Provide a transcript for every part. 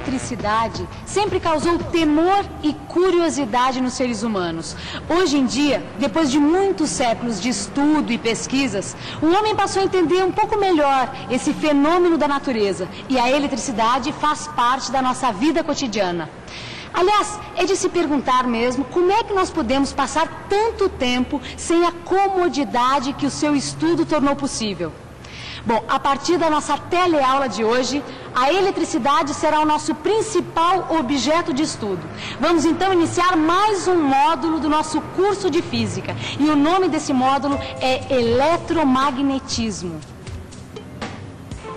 eletricidade sempre causou temor e curiosidade nos seres humanos. Hoje em dia, depois de muitos séculos de estudo e pesquisas, o homem passou a entender um pouco melhor esse fenômeno da natureza e a eletricidade faz parte da nossa vida cotidiana. Aliás, é de se perguntar mesmo como é que nós podemos passar tanto tempo sem a comodidade que o seu estudo tornou possível. Bom, a partir da nossa teleaula de hoje, a eletricidade será o nosso principal objeto de estudo. Vamos então iniciar mais um módulo do nosso curso de Física. E o nome desse módulo é Eletromagnetismo.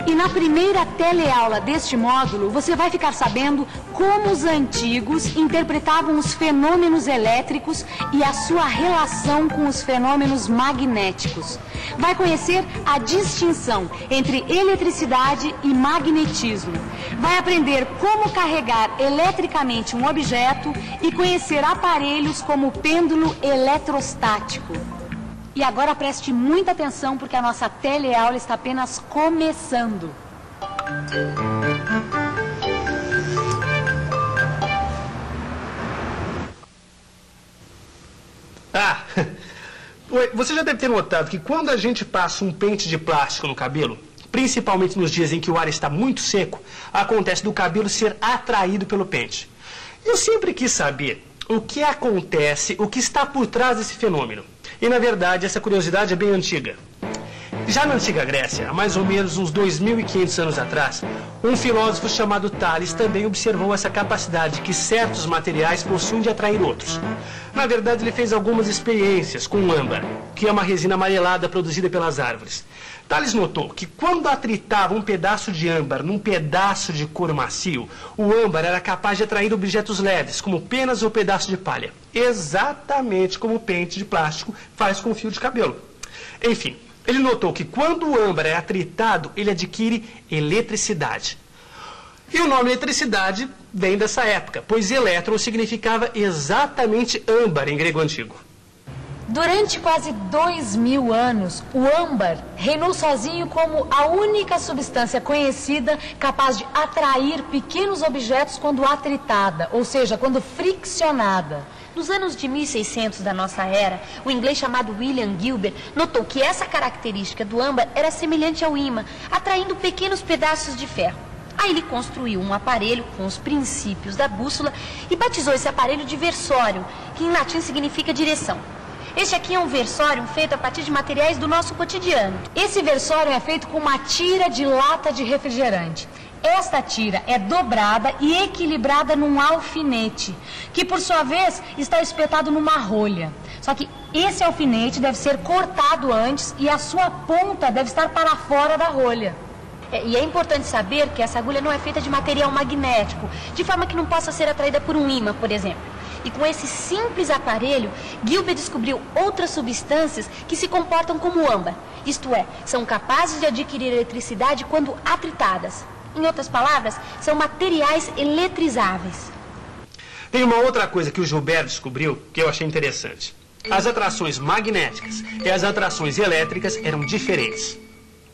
E na primeira teleaula deste módulo, você vai ficar sabendo como os antigos interpretavam os fenômenos elétricos e a sua relação com os fenômenos magnéticos. Vai conhecer a distinção entre eletricidade e magnetismo. Vai aprender como carregar eletricamente um objeto e conhecer aparelhos como o pêndulo eletrostático. E agora preste muita atenção porque a nossa teleaula está apenas começando. Você já deve ter notado que quando a gente passa um pente de plástico no cabelo, principalmente nos dias em que o ar está muito seco, acontece do cabelo ser atraído pelo pente. Eu sempre quis saber o que acontece, o que está por trás desse fenômeno. E, na verdade, essa curiosidade é bem antiga. Já na antiga Grécia, há mais ou menos uns 2.500 anos atrás, um filósofo chamado Tales também observou essa capacidade que certos materiais possuem de atrair outros. Na verdade, ele fez algumas experiências com o âmbar, que é uma resina amarelada produzida pelas árvores. Tales notou que quando atritava um pedaço de âmbar num pedaço de couro macio, o âmbar era capaz de atrair objetos leves, como penas ou pedaços de palha. Exatamente como o pente de plástico faz com o fio de cabelo. Enfim, ele notou que quando o âmbar é atritado, ele adquire eletricidade. E o nome eletricidade vem dessa época, pois elétron significava exatamente âmbar em grego antigo. Durante quase 2.000 anos, o âmbar reinou sozinho como a única substância conhecida capaz de atrair pequenos objetos quando atritada, ou seja, quando friccionada. Nos anos de 1600 da nossa era, o inglês chamado William Gilbert notou que essa característica do âmbar era semelhante ao ímã, atraindo pequenos pedaços de ferro. Aí ele construiu um aparelho com os princípios da bússola e batizou esse aparelho de versório, que em latim significa direção. Este aqui é um versório feito a partir de materiais do nosso cotidiano. Esse versório é feito com uma tira de lata de refrigerante. Esta tira é dobrada e equilibrada num alfinete, que por sua vez está espetado numa rolha. Só que esse alfinete deve ser cortado antes e a sua ponta deve estar para fora da rolha. E é importante saber que essa agulha não é feita de material magnético, de forma que não possa ser atraída por um ímã, por exemplo. E com esse simples aparelho, Gilbert descobriu outras substâncias que se comportam como âmbar. Isto é, são capazes de adquirir eletricidade quando atritadas. Em outras palavras, são materiais eletrizáveis. Tem uma outra coisa que o Gilbert descobriu que eu achei interessante. As atrações magnéticas e as atrações elétricas eram diferentes.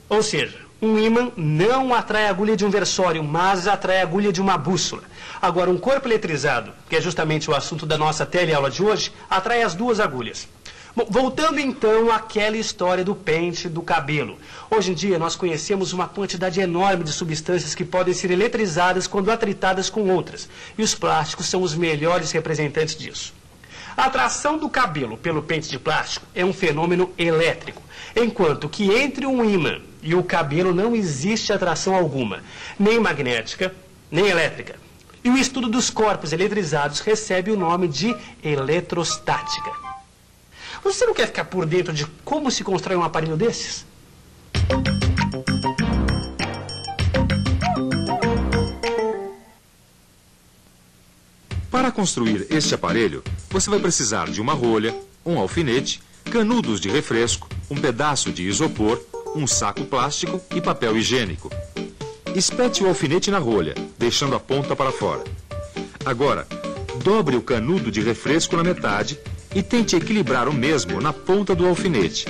Ou seja, um ímã não atrai a agulha de um versório, mas atrai a agulha de uma bússola. Agora, um corpo eletrizado, que é justamente o assunto da nossa teleaula de hoje, atrai as duas agulhas. Bom, voltando então àquela história do pente do cabelo. Hoje em dia nós conhecemos uma quantidade enorme de substâncias que podem ser eletrizadas quando atritadas com outras. E os plásticos são os melhores representantes disso. A atração do cabelo pelo pente de plástico é um fenômeno elétrico, enquanto que entre um ímã e o cabelo não existe atração alguma, nem magnética, nem elétrica. E o estudo dos corpos eletrizados recebe o nome de eletrostática. Você não quer ficar por dentro de como se constrói um aparelho desses? Para construir este aparelho, você vai precisar de uma rolha, um alfinete, canudos de refresco, um pedaço de isopor, um saco plástico e papel higiênico. Espete o alfinete na rolha, deixando a ponta para fora. Agora, dobre o canudo de refresco na metade e tente equilibrar o mesmo na ponta do alfinete.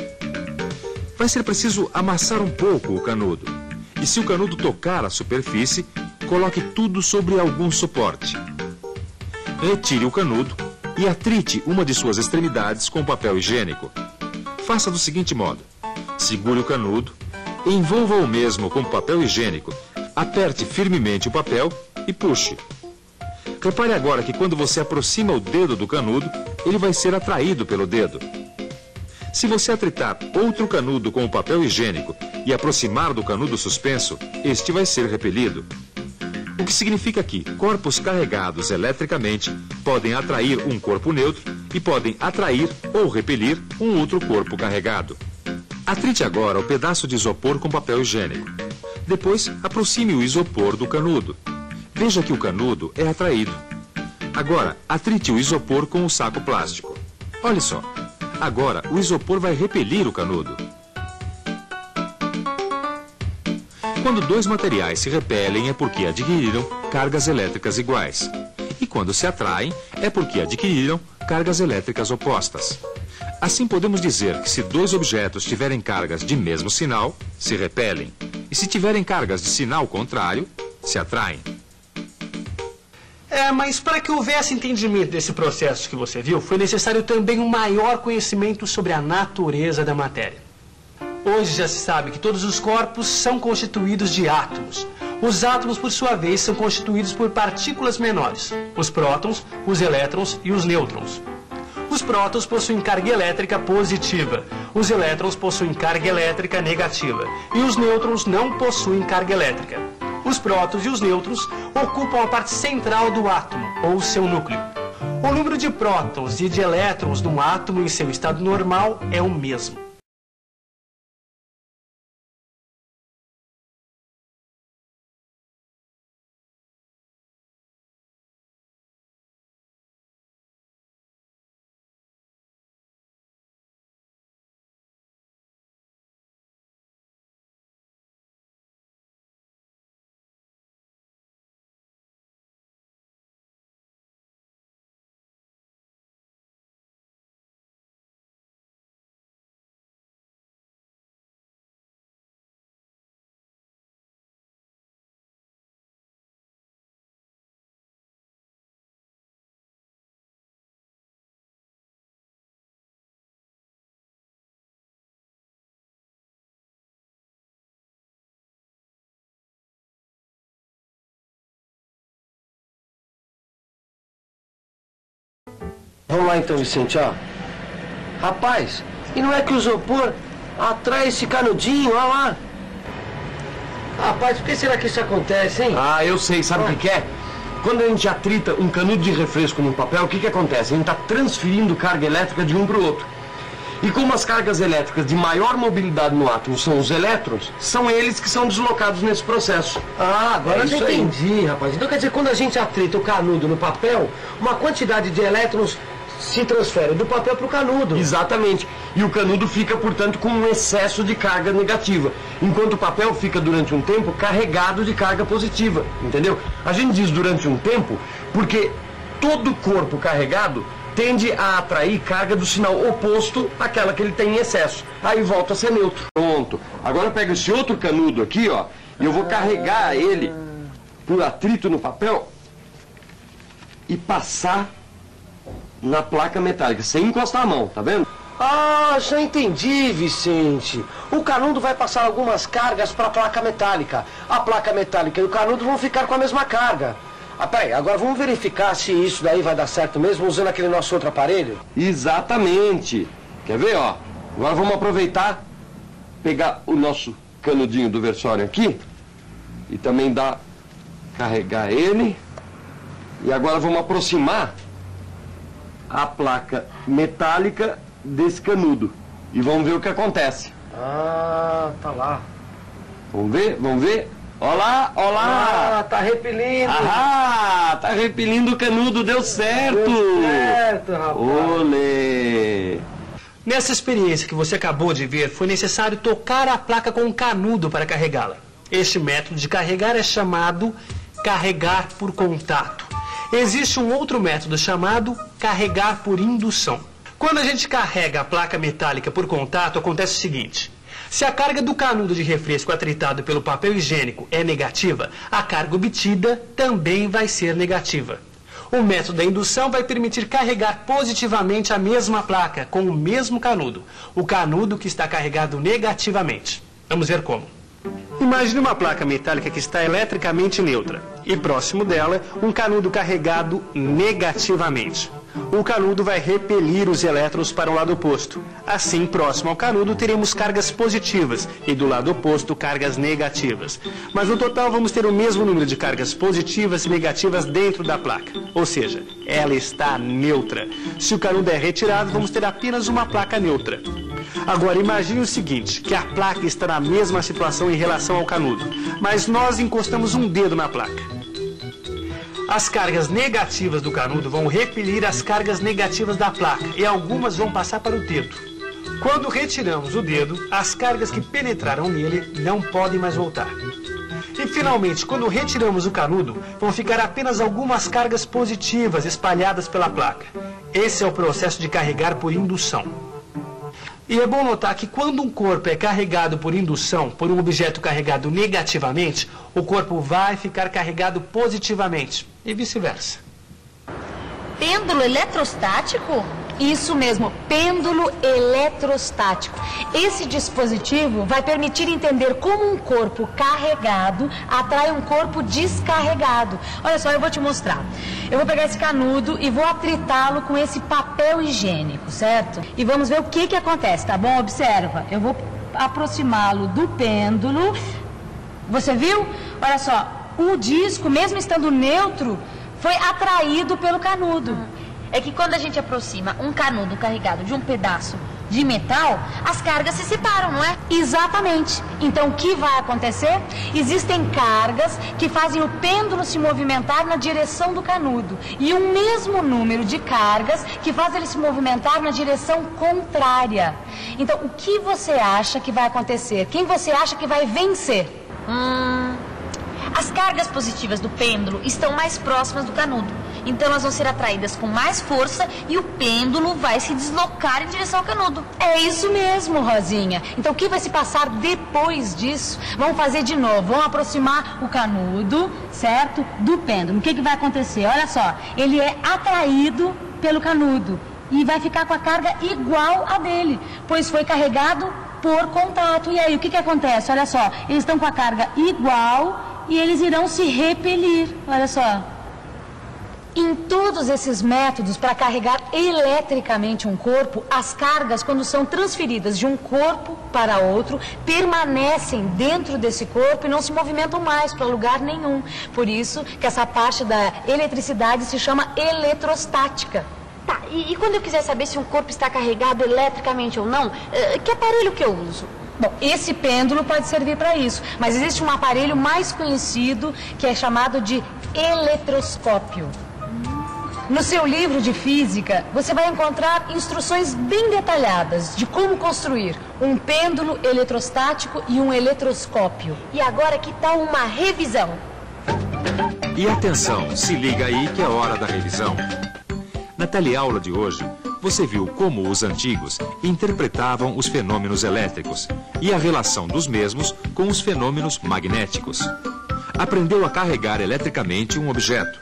Vai ser preciso amassar um pouco o canudo. E se o canudo tocar a superfície, coloque tudo sobre algum suporte. Retire o canudo e atrite uma de suas extremidades com papel higiênico. Faça do seguinte modo: segure o canudo, envolva o mesmo com papel higiênico, aperte firmemente o papel e puxe. Repare agora que quando você aproxima o dedo do canudo, ele vai ser atraído pelo dedo. Se você atritar outro canudo com o papel higiênico e aproximar do canudo suspenso, este vai ser repelido. O que significa que corpos carregados eletricamente podem atrair um corpo neutro e podem atrair ou repelir um outro corpo carregado. Atrite agora o pedaço de isopor com papel higiênico. Depois, aproxime o isopor do canudo. Veja que o canudo é atraído. Agora, atrite o isopor com o saco plástico. Olhe só. Agora, o isopor vai repelir o canudo. Quando dois materiais se repelem é porque adquiriram cargas elétricas iguais. E quando se atraem é porque adquiriram cargas elétricas opostas. Assim podemos dizer que se dois objetos tiverem cargas de mesmo sinal, se repelem. E se tiverem cargas de sinal contrário, se atraem. Mas para que houvesse entendimento desse processo que você viu, foi necessário também um maior conhecimento sobre a natureza da matéria. Hoje já se sabe que todos os corpos são constituídos de átomos. Os átomos, por sua vez, são constituídos por partículas menores: os prótons, os elétrons e os nêutrons. Os prótons possuem carga elétrica positiva, os elétrons possuem carga elétrica negativa e os nêutrons não possuem carga elétrica. Os prótons e os nêutrons ocupam a parte central do átomo, ou seu núcleo. O número de prótons e de elétrons de um átomo em seu estado normal é o mesmo. Vamos lá então, Vicente, ó. Rapaz, e não é que o isopor atrai esse canudinho, ó lá. Rapaz, por que será que isso acontece, hein? Ah, eu sei, sabe o que é? Quando a gente atrita um canudo de refresco no papel, o que acontece? A gente está transferindo carga elétrica de um para o outro. E como as cargas elétricas de maior mobilidade no átomo são os elétrons, são eles que são deslocados nesse processo. Ah, agora eu já entendi, rapaz. Então quer dizer, quando a gente atrita o canudo no papel, uma quantidade de elétrons se transfere do papel para o canudo. Exatamente. E o canudo fica, portanto, com um excesso de carga negativa, enquanto o papel fica durante um tempo carregado de carga positiva, entendeu? A gente diz durante um tempo porque todo corpo carregado tende a atrair carga do sinal oposto àquela que ele tem em excesso. Aí volta a ser neutro. Pronto. Agora eu pego esse outro canudo aqui, ó, e eu vou carregar ele por atrito no papel e passar na placa metálica, sem encostar a mão, tá vendo? Ah, já entendi, Vicente. O canudo vai passar algumas cargas para a placa metálica. A placa metálica e o canudo vão ficar com a mesma carga. Ah, peraí, agora vamos verificar se isso daí vai dar certo mesmo usando aquele nosso outro aparelho? Exatamente. Quer ver, ó? Agora vamos aproveitar, pegar o nosso canudinho do Versorium aqui e também carregar ele. E agora vamos aproximar a placa metálica desse canudo. E vamos ver o que acontece. Ah, tá lá. Vamos ver, vamos ver. Olá, olá! Ah, tá repelindo! Ah, tá repelindo o canudo, deu certo! Deu certo, rapaz! Olê! Nessa experiência que você acabou de ver, foi necessário tocar a placa com um canudo para carregá-la. Este método de carregar é chamado carregar por contato. Existe um outro método chamado carregar por indução. Quando a gente carrega a placa metálica por contato, acontece o seguinte: Se a carga do canudo de refresco atritado pelo papel higiênico é negativa, a carga obtida também vai ser negativa. O método da indução vai permitir carregar positivamente a mesma placa com o mesmo canudo, o canudo que está carregado negativamente. Vamos ver como. Imagine uma placa metálica que está eletricamente neutra e próximo dela um canudo carregado negativamente. O canudo vai repelir os elétrons para o lado oposto. Assim, próximo ao canudo, teremos cargas positivas e do lado oposto, cargas negativas. Mas no total vamos ter o mesmo número de cargas positivas e negativas dentro da placa. Ou seja, ela está neutra. Se o canudo é retirado, vamos ter apenas uma placa neutra. Agora, imagine o seguinte, que a placa está na mesma situação em relação ao canudo, mas nós encostamos um dedo na placa. As cargas negativas do canudo vão repelir as cargas negativas da placa e algumas vão passar para o dedo. Quando retiramos o dedo, as cargas que penetraram nele não podem mais voltar. E finalmente, quando retiramos o canudo, vão ficar apenas algumas cargas positivas espalhadas pela placa. Esse é o processo de carregar por indução. E é bom notar que quando um corpo é carregado por indução por um objeto carregado negativamente, o corpo vai ficar carregado positivamente e vice-versa. Pêndulo eletrostático? Isso mesmo, pêndulo eletrostático. Esse dispositivo vai permitir entender como um corpo carregado atrai um corpo descarregado. Olha só, eu vou te mostrar. Eu vou pegar esse canudo e vou atritá-lo com esse papel higiênico, certo? E vamos ver o que acontece, tá bom? Observa, eu vou aproximá-lo do pêndulo. Você viu? Olha só, o disco, mesmo estando neutro, foi atraído pelo canudo. É que quando a gente aproxima um canudo carregado de um pedaço de metal, as cargas se separam, não é? Exatamente. Então, o que vai acontecer? Existem cargas que fazem o pêndulo se movimentar na direção do canudo e um mesmo número de cargas que faz ele se movimentar na direção contrária. Então, o que você acha que vai acontecer? Quem você acha que vai vencer? As cargas positivas do pêndulo estão mais próximas do canudo. Então elas vão ser atraídas com mais força e o pêndulo vai se deslocar em direção ao canudo. É isso mesmo, Rosinha. Então o que vai se passar depois disso? Vamos fazer de novo. Vamos aproximar o canudo, certo? Do pêndulo. O que vai acontecer? Olha só. Ele é atraído pelo canudo e vai ficar com a carga igual a dele, pois foi carregado por contato. E aí, o que acontece? Olha só. Eles estão com a carga igual e eles irão se repelir. Olha só. Em todos esses métodos para carregar eletricamente um corpo, as cargas, quando são transferidas de um corpo para outro, permanecem dentro desse corpo e não se movimentam mais para lugar nenhum. Por isso que essa parte da eletricidade se chama eletrostática. Tá, e quando eu quiser saber se um corpo está carregado eletricamente ou não, que aparelho que eu uso? Bom, esse pêndulo pode servir para isso, mas existe um aparelho mais conhecido que é chamado de eletroscópio. No seu livro de física, você vai encontrar instruções bem detalhadas de como construir um pêndulo eletrostático e um eletroscópio. E agora que tal uma revisão? E atenção, se liga aí que é hora da revisão. Na teleaula de hoje, você viu como os antigos interpretavam os fenômenos elétricos e a relação dos mesmos com os fenômenos magnéticos. Aprendeu a carregar eletricamente um objeto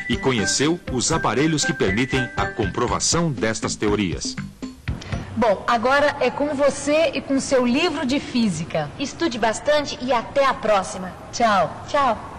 e conheceu os aparelhos que permitem a comprovação destas teorias. Bom, agora é com você e com seu livro de física. Estude bastante e até a próxima. Tchau. Tchau.